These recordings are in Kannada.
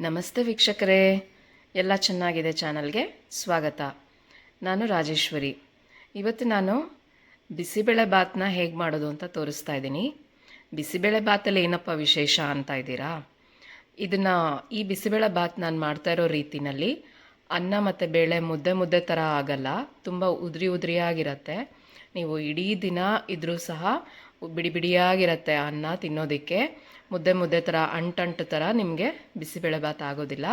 ನಮಸ್ತೆ ವೀಕ್ಷಕರೇ, ಎಲ್ಲ ಚೆನ್ನಾಗಿದೆ ಚಾನಲ್ಗೆ ಸ್ವಾಗತ. ನಾನು ರಾಜೇಶ್ವರಿ. ಇವತ್ತು ನಾನು ಬಿಸಿಬೇಳೆ ಬಾತನ್ನ ಹೇಗೆ ಮಾಡೋದು ಅಂತ ತೋರಿಸ್ತಾ ಇದ್ದೀನಿ. ಬಿಸಿಬೇಳೆ ಬಾತಲ್ಲಿ ಏನಪ್ಪ ವಿಶೇಷ ಅಂತ ಇದ್ದೀರಾ? ಈ ಬಿಸಿಬೇಳೆ ಬಾತ್ ನಾನು ಮಾಡ್ತಾ ಇರೋ ರೀತಿನಲ್ಲಿ ಅನ್ನ ಮತ್ತು ಬೇಳೆ ಮುದ್ದೆ ಮುದ್ದೆ ಥರ ಆಗಲ್ಲ, ತುಂಬ ಉದುರಿಯಾಗಿರುತ್ತೆ. ನೀವು ಇಡೀ ದಿನ ಇದ್ರೂ ಸಹ ಬಿಡಿ ಬಿಡಿಯಾಗಿರುತ್ತೆ ಅನ್ನ ತಿನ್ನೋದಕ್ಕೆ. ಮುದ್ದೆ ಥರ ಅಂಟು ಥರ ನಿಮಗೆ ಬಿಸಿಬೇಳೆ ಬಾತ್ ಆಗೋದಿಲ್ಲ.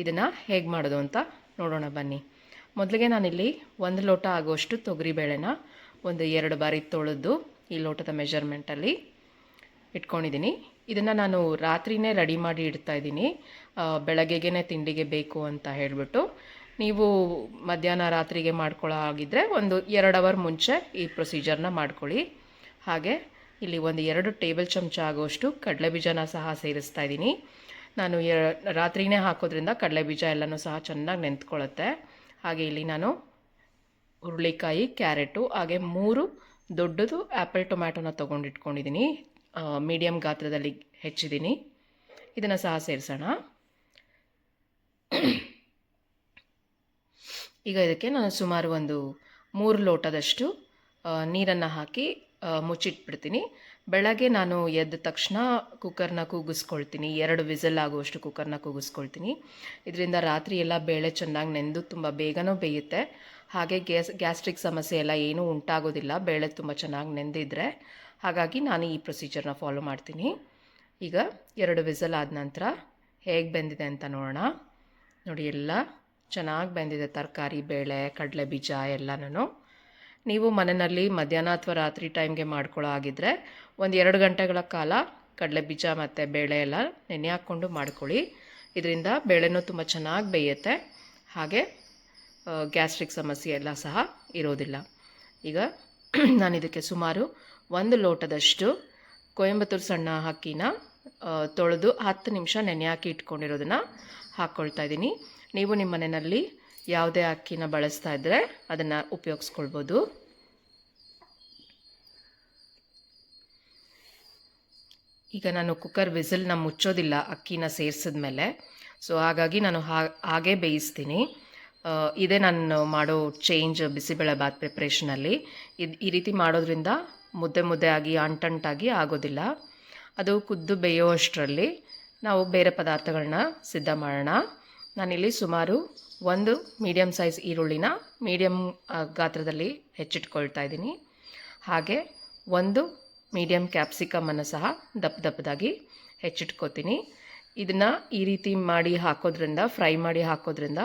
ಇದನ್ನು ಹೇಗೆ ಮಾಡೋದು ಅಂತ ನೋಡೋಣ ಬನ್ನಿ. ಮೊದಲಿಗೆ ನಾನಿಲ್ಲಿ 1 ಲೋಟ ಆಗುವಷ್ಟು ತೊಗರಿಬೇಳೆನ ಒಂದು 2 ಬಾರಿ ತೊಳೆದು ಈ ಲೋಟದ ಮೆಜರ್ಮೆಂಟಲ್ಲಿ ಇಟ್ಕೊಂಡಿದ್ದೀನಿ. ಇದನ್ನು ನಾನು ರಾತ್ರಿನೇ ರೆಡಿ ಮಾಡಿ ಇಡ್ತಾ ಇದ್ದೀನಿ, ಬೆಳಗ್ಗೆಗೆ ತಿಂಡಿಗೆ ಬೇಕು ಅಂತ ಹೇಳಿಬಿಟ್ಟು. ನೀವು ಮಧ್ಯಾಹ್ನ ರಾತ್ರಿಗೆ ಮಾಡ್ಕೊಳ್ಳೋ ಆಗಿದ್ದರೆ ಒಂದು 2 ಅವರ್ ಮುಂಚೆ ಈ ಪ್ರೊಸೀಜರ್ನ ಮಾಡ್ಕೊಳ್ಳಿ. ಹಾಗೆ ಇಲ್ಲಿ ಒಂದು 2 ಟೇಬಲ್ ಚಮಚ ಆಗುವಷ್ಟು ಕಡಲೆಬೀಜನ ಸಹ ಸೇರಿಸ್ತಾ ಇದ್ದೀನಿ. ನಾನು ರಾತ್ರಿನೇ ಹಾಕೋದ್ರಿಂದ ಕಡಲೆಬೀಜ ಎಲ್ಲನೂ ಸಹ ಚೆನ್ನಾಗಿ ನೆಂತ್ಕೊಳ್ಳುತ್ತೆ. ಹಾಗೆ ಇಲ್ಲಿ ನಾನು ಹುರುಳಿಕಾಯಿ, ಕ್ಯಾರೆಟು, ಹಾಗೆ 3 ದೊಡ್ಡದು ಆ್ಯಪಲ್ ಟೊಮ್ಯಾಟೊನ ತೊಗೊಂಡಿಟ್ಕೊಂಡಿದ್ದೀನಿ. ಮೀಡಿಯಮ್ ಗಾತ್ರದಲ್ಲಿ ಹೆಚ್ಚಿದ್ದೀನಿ. ಇದನ್ನು ಸಹ ಸೇರಿಸೋಣ. ಈಗ ಇದಕ್ಕೆ ನಾನು ಸುಮಾರು ಒಂದು 3 ಲೋಟದಷ್ಟು ನೀರನ್ನು ಹಾಕಿ ಮುಚ್ಚಿಟ್ಬಿಡ್ತೀನಿ. ಬೆಳಗ್ಗೆ ನಾನು ಎದ್ದ ತಕ್ಷಣ ಕುಕ್ಕರ್ನ ಕೂಗಿಸ್ಕೊಳ್ತೀನಿ. 2 ವಿಸಲ್ ಆಗುವಷ್ಟು ಕುಕ್ಕರ್ನ ಕೂಗಿಸ್ಕೊಳ್ತೀನಿ. ಇದರಿಂದ ರಾತ್ರಿ ಎಲ್ಲ ಬೇಳೆ ಚೆನ್ನಾಗಿ ನೆಂದು ತುಂಬ ಬೇಗನೂ ಬೇಯುತ್ತೆ. ಹಾಗೆ ಗ್ಯಾಸ್ಟ್ರಿಕ್ ಸಮಸ್ಯೆ ಎಲ್ಲ ಏನೂ ಉಂಟಾಗೋದಿಲ್ಲ ಬೇಳೆ ತುಂಬ ಚೆನ್ನಾಗಿ ನೆಂದಿದ್ರೆ. ಹಾಗಾಗಿ ನಾನು ಈ ಪ್ರೊಸೀಜರ್ನ ಫಾಲೋ ಮಾಡ್ತೀನಿ. ಈಗ 2 ವಿಸಲ್ ಆದ ನಂತರ ಹೇಗೆ ಬೆಂದಿದೆ ಅಂತ ನೋಡೋಣ. ನೋಡಿ, ಎಲ್ಲ ಚೆನ್ನಾಗಿ ಬೆಂದಿದೆ. ತರಕಾರಿ, ಬೇಳೆ, ಕಡಲೆ ಬೀಜ ಎಲ್ಲನೂ. ನೀವು ಮನೆಯಲ್ಲಿ ಮಧ್ಯಾಹ್ನ ಅಥವಾ ರಾತ್ರಿ ಟೈಮ್ಗೆ ಮಾಡ್ಕೊಳ್ಳೋ ಆಗಿದ್ದರೆ ಒಂದು 2 ಗಂಟೆಗಳ ಕಾಲ ಕಡಲೆ ಬೀಜ ಮತ್ತು ಬೇಳೆ ಎಲ್ಲ ನೆನೆ ಹಾಕ್ಕೊಂಡು ಮಾಡ್ಕೊಳ್ಳಿ. ಇದರಿಂದ ಬೇಳೆನೂ ತುಂಬ ಚೆನ್ನಾಗಿ ಬೇಯುತ್ತೆ. ಹಾಗೆ ಗ್ಯಾಸ್ಟ್ರಿಕ್ ಸಮಸ್ಯೆ ಎಲ್ಲ ಸಹ ಇರೋದಿಲ್ಲ. ಈಗ ನಾನು ಇದಕ್ಕೆ ಸುಮಾರು 1 ಲೋಟದಷ್ಟು ಕೊಯಂಬತ್ತೂರು ಸಣ್ಣ ಅಕ್ಕಿನ ತೊಳೆದು 10 ನಿಮಿಷ ನೆನೆ ಹಾಕಿ ಇಟ್ಕೊಂಡಿರೋದನ್ನು ಹಾಕ್ಕೊಳ್ತಾ ಇದ್ದೀನಿ. ನೀವು ನಿಮ್ಮ ಮನೆಯಲ್ಲಿ ಯಾವುದೇ ಅಕ್ಕಿನ ಬಳಸ್ತಾ ಇದ್ದರೆ ಅದನ್ನು ಉಪಯೋಗಿಸ್ಕೊಳ್ಬೋದು. ಈಗ ನಾನು ಕುಕ್ಕರ್ ವಿಸಿಲ್ನ ಮುಚ್ಚೋದಿಲ್ಲ ಅಕ್ಕಿನ ಸೇರಿಸಿದ ಮೇಲೆ. ಸೊ ಹಾಗಾಗಿ ನಾನು ಹಾಗೇ ಬೇಯಿಸ್ತೀನಿ. ಇದೇ ನಾನು ಮಾಡೋ ಚೇಂಜ್ ಬಿಸಿಬೇಳೆ ಬಾತ್ ಪ್ರಿಪ್ರೇಷನಲ್ಲಿ. ಈ ರೀತಿ ಮಾಡೋದ್ರಿಂದ ಮುದ್ದೆ ಆಗಿ ಅಂಟಾಗಿ ಆಗೋದಿಲ್ಲ. ಅದು ಕುದ್ದು ಬೇಯೋಷ್ಟರಲ್ಲಿ ನಾವು ಬೇರೆ ಪದಾರ್ಥಗಳನ್ನ ಸಿದ್ಧ ಮಾಡೋಣ. ನಾನಿಲ್ಲಿ ಸುಮಾರು 1 ಮೀಡಿಯಮ್ ಸೈಜ್ ಈರುಳ್ಳಿನ ಮೀಡಿಯಮ್ ಗಾತ್ರದಲ್ಲಿ ಹೆಚ್ಚಿಟ್ಕೊಳ್ತಾ ಇದ್ದೀನಿ. ಹಾಗೆ 1 ಮೀಡಿಯಮ್ ಕ್ಯಾಪ್ಸಿಕಮನ್ನು ಸಹ ದಪ್ಪದಾಗಿ ಹೆಚ್ಚಿಟ್ಕೋತೀನಿ. ಇದನ್ನು ಈ ರೀತಿ ಮಾಡಿ ಹಾಕೋದ್ರಿಂದ, ಫ್ರೈ ಮಾಡಿ ಹಾಕೋದ್ರಿಂದ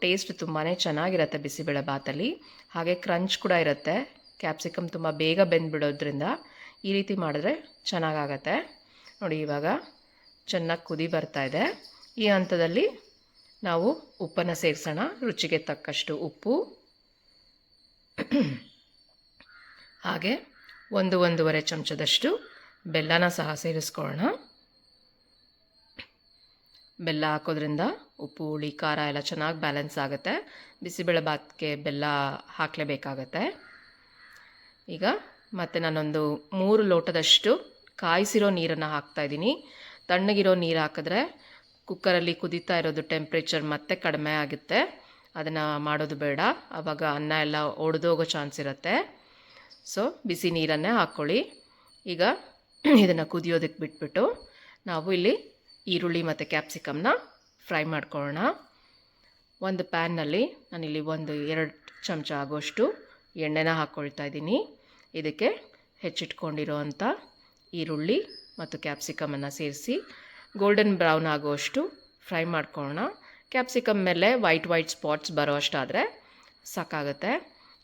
ಟೇಸ್ಟ್ ತುಂಬಾ ಚೆನ್ನಾಗಿರುತ್ತೆ ಬಿಸಿಬೇಳೆ ಬಾತಲ್ಲಿ. ಹಾಗೆ ಕ್ರಂಚ್ ಕೂಡ ಇರುತ್ತೆ. ಕ್ಯಾಪ್ಸಿಕಮ್ ತುಂಬ ಬೇಗ ಬೆಂದ್ಬಿಡೋದ್ರಿಂದ ಈ ರೀತಿ ಮಾಡಿದ್ರೆ ಚೆನ್ನಾಗಾಗತ್ತೆ. ನೋಡಿ, ಇವಾಗ ಚೆನ್ನಾಗಿ ಕುದಿ ಬರ್ತಾಯಿದೆ. ಈ ಹಂತದಲ್ಲಿ ನಾವು ಉಪ್ಪನ್ನು ಸೇರಿಸೋಣ. ರುಚಿಗೆ ತಕ್ಕಷ್ಟು ಉಪ್ಪು, ಹಾಗೆ 1-1.5 ಚಮಚದಷ್ಟು ಬೆಲ್ಲನ ಸಹ ಸೇರಿಸ್ಕೊಳ್ಳೋಣ. ಬೆಲ್ಲ ಹಾಕೋದ್ರಿಂದ ಉಪ್ಪು, ಹುಳಿ, ಖಾರ ಎಲ್ಲ ಚೆನ್ನಾಗಿ ಬ್ಯಾಲೆನ್ಸ್ ಆಗುತ್ತೆ. ಬಿಸಿಬೇಳೆ ಬಾತ್ಗೆ ಬೆಲ್ಲ ಹಾಕಲೇಬೇಕಾಗತ್ತೆ. ಈಗ ಮತ್ತೆ ನಾನೊಂದು 3 ಲೋಟದಷ್ಟು ಕಾಯಿಸಿರೋ ನೀರನ್ನು ಹಾಕ್ತಾಯಿದ್ದೀನಿ. ತಣ್ಣಗಿರೋ ನೀರು ಹಾಕಿದ್ರೆ ಕುಕ್ಕರಲ್ಲಿ ಕುದೀತಾ ಇರೋದು ಟೆಂಪ್ರೇಚರ್ ಮತ್ತೆ ಕಡಿಮೆ ಆಗುತ್ತೆ. ಅದನ್ನು ಮಾಡೋದು ಬೇಡ, ಆವಾಗ ಅನ್ನ ಎಲ್ಲ ಒಡೆದೋಗೋ ಚಾನ್ಸ್ ಇರುತ್ತೆ. ಸೊ ಬಿಸಿ ನೀರನ್ನೇ ಹಾಕ್ಕೊಳ್ಳಿ. ಈಗ ಇದನ್ನು ಕುದಿಯೋದಕ್ಕೆ ಬಿಟ್ಬಿಟ್ಟು ನಾವು ಇಲ್ಲಿ ಈರುಳ್ಳಿ ಮತ್ತು ಕ್ಯಾಪ್ಸಿಕಮ್ನ ಫ್ರೈ ಮಾಡ್ಕೊಳ್ಳೋಣ. ಒಂದು ಪ್ಯಾನ್ನಲ್ಲಿ ನಾನಿಲ್ಲಿ 1-2 ಚಮಚ ಆಗೋಷ್ಟು ಎಣ್ಣೆನ ಹಾಕ್ಕೊಳ್ತಾ ಇದ್ದೀನಿ. ಇದಕ್ಕೆ ಹೆಚ್ಚಿಟ್ಕೊಂಡಿರೋ ಅಂಥ ಈರುಳ್ಳಿ ಮತ್ತು ಕ್ಯಾಪ್ಸಿಕಮನ್ನು ಸೇರಿಸಿ ಗೋಲ್ಡನ್ ಬ್ರೌನ್ ಆಗುವಷ್ಟು ಫ್ರೈ ಮಾಡ್ಕೊಳ್ಳೋಣ. ಕ್ಯಾಪ್ಸಿಕಮ್ ಮೇಲೆ ವೈಟ್ ಸ್ಪಾಟ್ಸ್ ಬರೋ ಅಷ್ಟಾದರೆ ಸಾಕಾಗುತ್ತೆ.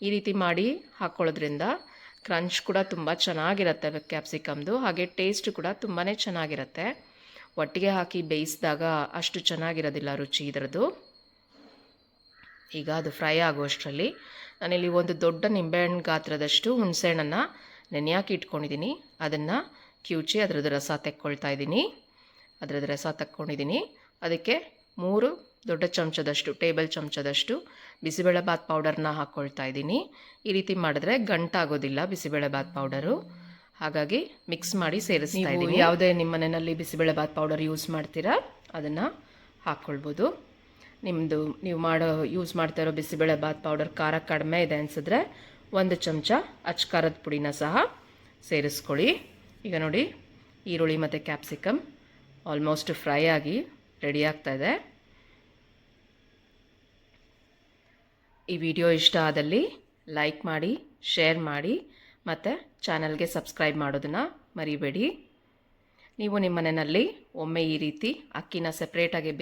ಈ ರೀತಿ ಮಾಡಿ ಹಾಕ್ಕೊಳ್ಳೋದ್ರಿಂದ ಕ್ರಂಚ್ ಕೂಡ ತುಂಬ ಚೆನ್ನಾಗಿರುತ್ತೆ ಕ್ಯಾಪ್ಸಿಕಮ್ದು. ಹಾಗೆ ಟೇಸ್ಟ್ ಕೂಡ ತುಂಬಾ ಚೆನ್ನಾಗಿರುತ್ತೆ. ಒಟ್ಟಿಗೆ ಹಾಕಿ ಬೇಯಿಸಿದಾಗ ಅಷ್ಟು ಚೆನ್ನಾಗಿರೋದಿಲ್ಲ ರುಚಿ ಇದರದ್ದು. ಈಗ ಅದು ಫ್ರೈ ಆಗುವಷ್ಟರಲ್ಲಿ ನಾನಿಲ್ಲಿ ಒಂದು ದೊಡ್ಡ ನಿಂಬೆಹಣ್ಣು ಗಾತ್ರದಷ್ಟು ಹುಣಸೆಹಣ್ಣನ್ನು ನೆನೆ ಹಾಕಿ ಇಟ್ಕೊಂಡಿದ್ದೀನಿ. ಅದನ್ನು ಕಿವುಚಿ ಅದರದ್ದು ರಸ ತೆಕ್ಕೊಳ್ತಾ ಇದ್ದೀನಿ. ತಕ್ಕೊಂಡಿದ್ದೀನಿ. ಅದಕ್ಕೆ 3 ದೊಡ್ಡ ಚಮಚದಷ್ಟು, ಟೇಬಲ್ ಚಮಚದಷ್ಟು ಬಿಸಿಬೇಳೆ ಬಾತ್ ಪೌಡರ್ನ ಹಾಕ್ಕೊಳ್ತಾ ಇದ್ದೀನಿ. ಈ ರೀತಿ ಮಾಡಿದ್ರೆ ಗಂಟಾಗೋದಿಲ್ಲ ಬಿಸಿಬೇಳೆ ಬಾತ್ ಪೌಡರು. ಹಾಗಾಗಿ ಮಿಕ್ಸ್ ಮಾಡಿ ಸೇರಿಸ್ತಾ ಇದ್ದೀನಿ. ಯಾವುದೇ ನಿಮ್ಮ ಮನೆಯಲ್ಲಿ ಬಿಸಿಬೇಳೆ ಬಾತ್ ಪೌಡರ್ ಯೂಸ್ ಮಾಡ್ತೀರಾ ಅದನ್ನು ಹಾಕ್ಕೊಳ್ಬೋದು. ನಿಮ್ಮದು ನೀವು ಯೂಸ್ ಮಾಡ್ತಾ ಇರೋ ಬಿಸಿಬೇಳೆ ಬಾತ್ ಪೌಡರ್ ಖಾರ ಕಡಿಮೆ ಇದೆ ಅನಿಸಿದ್ರೆ 1 ಚಮಚ ಅಚ್ಚ ಖಾರದ ಪುಡಿನ ಸಹ ಸೇರಿಸ್ಕೊಳ್ಳಿ. ಈಗ ನೋಡಿ, ಈರುಳ್ಳಿ ಮತ್ತು ಕ್ಯಾಪ್ಸಿಕಮ್ ಆಲ್ಮೋಸ್ಟ್ ಫ್ರೈ ಆಗಿ ರೆಡಿ ಆಗ್ತಾಯಿದೆ. ಈ ವಿಡಿಯೋ ಇಷ್ಟ ಆದಲ್ಲಿ ಲೈಕ್ ಮಾಡಿ, ಶೇರ್ ಮಾಡಿ ಮತ್ತು ಚಾನಲ್ಗೆ ಸಬ್ಸ್ಕ್ರೈಬ್ ಮಾಡೋದನ್ನು ಮರಿಬೇಡಿ. ನೀವು ನಿಮ್ಮ ಮನೆಯಲ್ಲಿ ಒಮ್ಮೆ ಈ ರೀತಿ ಅಕ್ಕಿನ ಸೆಪ್ರೇಟಾಗಿ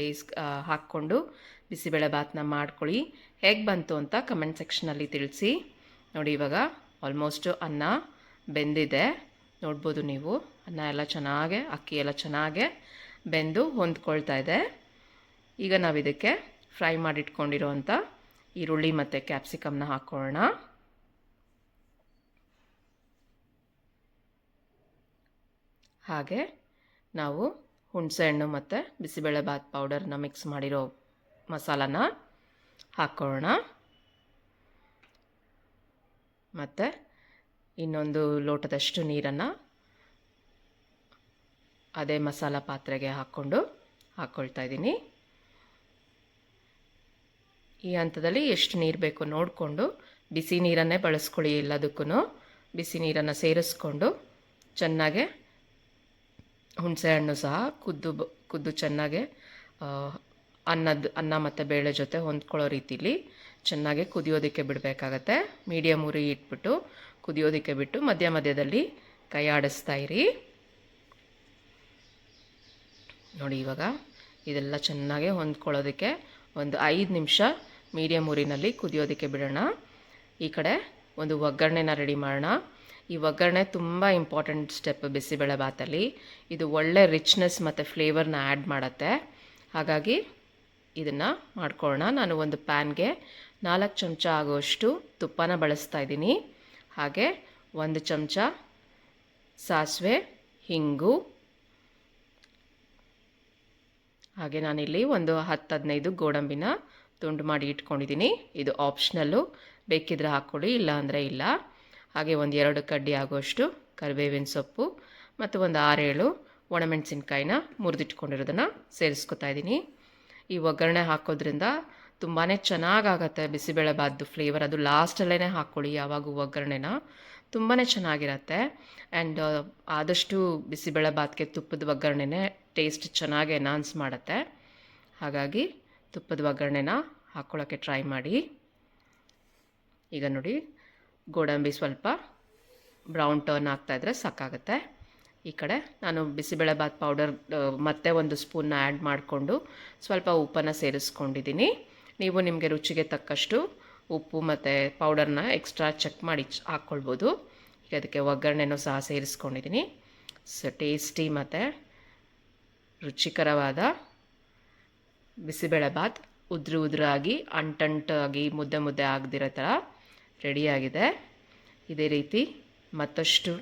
ಹಾಕ್ಕೊಂಡು ಬಿಸಿಬೇಳೆ ಬಾತನ್ನ ಮಾಡ್ಕೊಳ್ಳಿ. ಹೇಗೆ ಬಂತು ಅಂತ ಕಮೆಂಟ್ ಸೆಕ್ಷನಲ್ಲಿ ತಿಳಿಸಿ. ನೋಡಿ, ಇವಾಗ ಆಲ್ಮೋಸ್ಟ್ ಅನ್ನ ಬೆಂದಿದೆ, ನೋಡ್ಬೋದು ನೀವು. ಅನ್ನ ಎಲ್ಲ ಚೆನ್ನಾಗೆ, ಅಕ್ಕಿ ಎಲ್ಲ ಚೆನ್ನಾಗೆ ಬೆಂದು ಹೊಂದ್ಕೊಳ್ತಾ ಇದೆ. ಈಗ ನಾವು ಇದಕ್ಕೆ ಫ್ರೈ ಮಾಡಿಟ್ಕೊಂಡಿರೋವಂಥ ಈರುಳ್ಳಿ ಮತ್ತು ಕ್ಯಾಪ್ಸಿಕಮ್ನ ಹಾಕ್ಕೊಳ್ಳೋಣ. ಹಾಗೆ ನಾವು ಹುಣಸೆಹಣ್ಣು ಮತ್ತು ಬಿಸಿಬೇಳೆ ಬಾತ್ ಪೌಡರ್ನ ಮಿಕ್ಸ್ ಮಾಡಿರೋ ಮಸಾಲಾನ ಹಾಕ್ಕೊಳ್ಳೋಣ. ಮತ್ತು ಇನ್ನೊಂದು ಲೋಟದಷ್ಟು ನೀರನ್ನು ಅದೇ ಮಸಾಲ ಪಾತ್ರೆಗೆ ಹಾಕ್ಕೊಳ್ತಾ ಇದ್ದೀನಿ. ಈ ಹಂತದಲ್ಲಿ ಎಷ್ಟು ನೀರು ಬೇಕೋ ನೋಡಿಕೊಂಡು ಬಿಸಿ ನೀರನ್ನೇ ಬಳಸ್ಕೊಳ್ಳಿ. ಎಲ್ಲದಕ್ಕೂ ಬಿಸಿ ನೀರನ್ನು ಸೇರಿಸ್ಕೊಂಡು ಚೆನ್ನಾಗೆ ಹುಣಸೆಹಣ್ಣು ಸಹ ಕುದ್ದು ಚೆನ್ನಾಗೆ ಅನ್ನ ಮತ್ತು ಬೇಳೆ ಜೊತೆ ಹೊಂದ್ಕೊಳ್ಳೋ ರೀತಿಲಿ ಚೆನ್ನಾಗಿ ಕುದಿಯೋದಕ್ಕೆ ಬಿಡಬೇಕಾಗತ್ತೆ. ಮೀಡಿಯಮ್ ಉರಿ ಇಟ್ಬಿಟ್ಟು ಕುದಿಯೋದಕ್ಕೆ ಬಿಟ್ಟು ಮಧ್ಯದಲ್ಲಿ ಕೈ ಆಡಿಸ್ತಾ ಇರಿ. ನೋಡಿ, ಇವಾಗ ಇದೆಲ್ಲ ಚೆನ್ನಾಗಿ ಹೊಂದ್ಕೊಳ್ಳೋದಕ್ಕೆ ಒಂದು 5 ನಿಮಿಷ ಮೀಡಿಯಮ್ ಉರಿನಲ್ಲಿ ಕುದಿಯೋದಕ್ಕೆ ಬಿಡೋಣ. ಈ ಕಡೆ ಒಂದು ಒಗ್ಗರಣೆನ ರೆಡಿ ಮಾಡೋಣ. ಈ ಒಗ್ಗರಣೆ ತುಂಬ ಇಂಪಾರ್ಟೆಂಟ್ ಸ್ಟೆಪ್ ಬಿಸಿಬೇಳೆ ಬಾತಲ್ಲಿ. ಇದು ಒಳ್ಳೆ ರಿಚ್ನೆಸ್ ಮತ್ತು ಫ್ಲೇವರ್ನ ಆ್ಯಡ್ ಮಾಡುತ್ತೆ. ಹಾಗಾಗಿ ಇದನ್ನು ಮಾಡ್ಕೊಳ್ಳೋಣ. ನಾನು ಒಂದು ಪ್ಯಾನ್ಗೆ 4 ಚಮಚ ಆಗುವಷ್ಟು ತುಪ್ಪನ ಬಳಸ್ತಾ ಇದ್ದೀನಿ. ಹಾಗೆ 1 ಚಮಚ ಸಾಸಿವೆ, ಹಿಂಗು, ಹಾಗೆ ನಾನಿಲ್ಲಿ ಒಂದು 10-15 ಗೋಡಂಬಿನ ತುಂಡು ಮಾಡಿ ಇಟ್ಕೊಂಡಿದ್ದೀನಿ. ಇದು ಆಪ್ಷನಲ್ಲು, ಬೇಕಿದ್ರೆ ಹಾಕ್ಕೊಳ್ಳಿ, ಇಲ್ಲ ಅಂದರೆ ಇಲ್ಲ. ಹಾಗೆ 1-2 ಕಡ್ಡಿ ಆಗುವಷ್ಟು ಕರಿಬೇವಿನ ಸೊಪ್ಪು ಮತ್ತು ಒಂದು 6-7 ಒಣಮೆಣಸಿನ್ಕಾಯಿನ ಮುರಿದಿಟ್ಕೊಂಡಿರೋದನ್ನು ಸೇರಿಸ್ಕೊತಾ ಇದ್ದೀನಿ. ಈ ಒಗ್ಗರಣೆ ಹಾಕೋದ್ರಿಂದ ತುಂಬಾ ಚೆನ್ನಾಗಾಗತ್ತೆ ಬಿಸಿಬೇಳೆ ಬಾತ್ದು ಫ್ಲೇವರ್. ಅದು ಲಾಸ್ಟಲ್ಲೇ ಹಾಕ್ಕೊಳ್ಳಿ ಯಾವಾಗೂ ಒಗ್ಗರಣೆನ, ತುಂಬಾ ಚೆನ್ನಾಗಿರತ್ತೆ. ಆ್ಯಂಡ್ ಆದಷ್ಟು ಬಿಸಿಬೇಳೆ ಬಾತ್ಗೆ ತುಪ್ಪದ ಒಗ್ಗರಣೆನೇ ಟೇಸ್ಟ್ ಚೆನ್ನಾಗಿ ಎನ್ಹಾನ್ಸ್ ಮಾಡುತ್ತೆ. ಹಾಗಾಗಿ ತುಪ್ಪದ ಒಗ್ಗರಣೆನ ಹಾಕ್ಕೊಳ್ಳೋಕ್ಕೆ ಟ್ರೈ ಮಾಡಿ. ಈಗ ನೋಡಿ, ಗೋಡಂಬಿ ಸ್ವಲ್ಪ ಬ್ರೌನ್ ಟರ್ನ್ ಆಗ್ತಾಯಿದ್ರೆ ಸಾಕಾಗುತ್ತೆ. ಈ ಕಡೆ ನಾನು ಬಿಸಿಬೇಳೆ ಬಾತ್ ಪೌಡರ್ ಮತ್ತೆ 1 ಸ್ಪೂನ್ನ ಆ್ಯಡ್ ಮಾಡಿಕೊಂಡು ಸ್ವಲ್ಪ ಉಪ್ಪನ್ನು ಸೇರಿಸ್ಕೊಂಡಿದ್ದೀನಿ. ನೀವು ನಿಮಗೆ ರುಚಿಗೆ ತಕ್ಕಷ್ಟು ಉಪ್ಪು ಮತ್ತು ಪೌಡರ್ನ ಎಕ್ಸ್ಟ್ರಾ ಚೆಕ್ ಮಾಡಿ ಹಾಕ್ಕೊಳ್ಬೋದು. ಈಗ ಅದಕ್ಕೆ ಒಗ್ಗರಣೆನೂ ಸಹ ಸೇರಿಸ್ಕೊಂಡಿದ್ದೀನಿ. ಟೇಸ್ಟಿ ಮತ್ತು ರುಚಿಕರವಾದ ಬಿಸಿಬೇಳೆ ಬಾತ್ ಉದ್ರಾಗಿ ಅಂಟಂಟಾಗಿ ಮುದ್ದೆ ಆಗದಿರೋ ಥರ ರೆಡಿಯಾಗಿದೆ. ಇದೇ ರೀತಿ ಮತ್ತಷ್ಟು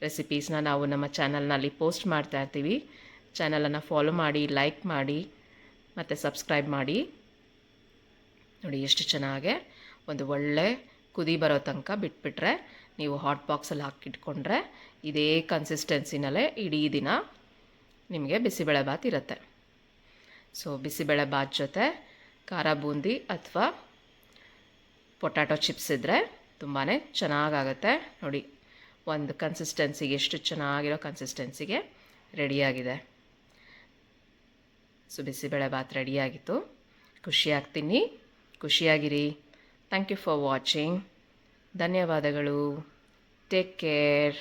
ರೆಸಿಪೀಸ್ನ ನಾವು ನಮ್ಮ ಚಾನಲ್ನಲ್ಲಿ ಪೋಸ್ಟ್ ಮಾಡ್ತಾ ಇರ್ತೀವಿ. ಚಾನಲನ್ನು ಫಾಲೋ ಮಾಡಿ, ಲೈಕ್ ಮಾಡಿ ಮತ್ತು ಸಬ್ಸ್ಕ್ರೈಬ್ ಮಾಡಿ. ನೋಡಿ, ಎಷ್ಟು ಚೆನ್ನಾಗೆ ಒಂದು ಒಳ್ಳೆ ಕುದಿ ಬರೋ ತನಕ ಬಿಟ್ಬಿಟ್ರೆ ನೀವು ಹಾಟ್ ಬಾಕ್ಸಲ್ಲಿ ಹಾಕಿಟ್ಕೊಂಡ್ರೆ ಇದೇ ಕನ್ಸಿಸ್ಟೆನ್ಸಿನಲ್ಲೇ ಇಡೀ ದಿನ ನಿಮಗೆ ಬಿಸಿಬೇಳೆ ಬಾತ್ ಇರುತ್ತೆ. ಸೊ ಬಿಸಿಬೇಳೆ ಬಾತ್ ಜೊತೆ ಖಾರ ಬೂಂದಿ ಅಥವಾ ಪೊಟ್ಯಾಟೊ ಚಿಪ್ಸ್ ಇದ್ದರೆ ತುಂಬಾ ಚೆನ್ನಾಗಾಗುತ್ತೆ. ನೋಡಿ, ಒಂದು ಕನ್ಸಿಸ್ಟೆನ್ಸಿಗೆ, ಎಷ್ಟು ಚೆನ್ನಾಗಿರೋ ಕನ್ಸಿಸ್ಟೆನ್ಸಿಗೆ ರೆಡಿಯಾಗಿದೆ. ಸೊ ಬಿಸಿಬೇಳೆ ಬಾತ್ ರೆಡಿಯಾಗಿತ್ತು. ಖುಷಿಯಾಗಿರಿ. Thank you for watching. ಧನ್ಯವಾದಗಳು. Take care.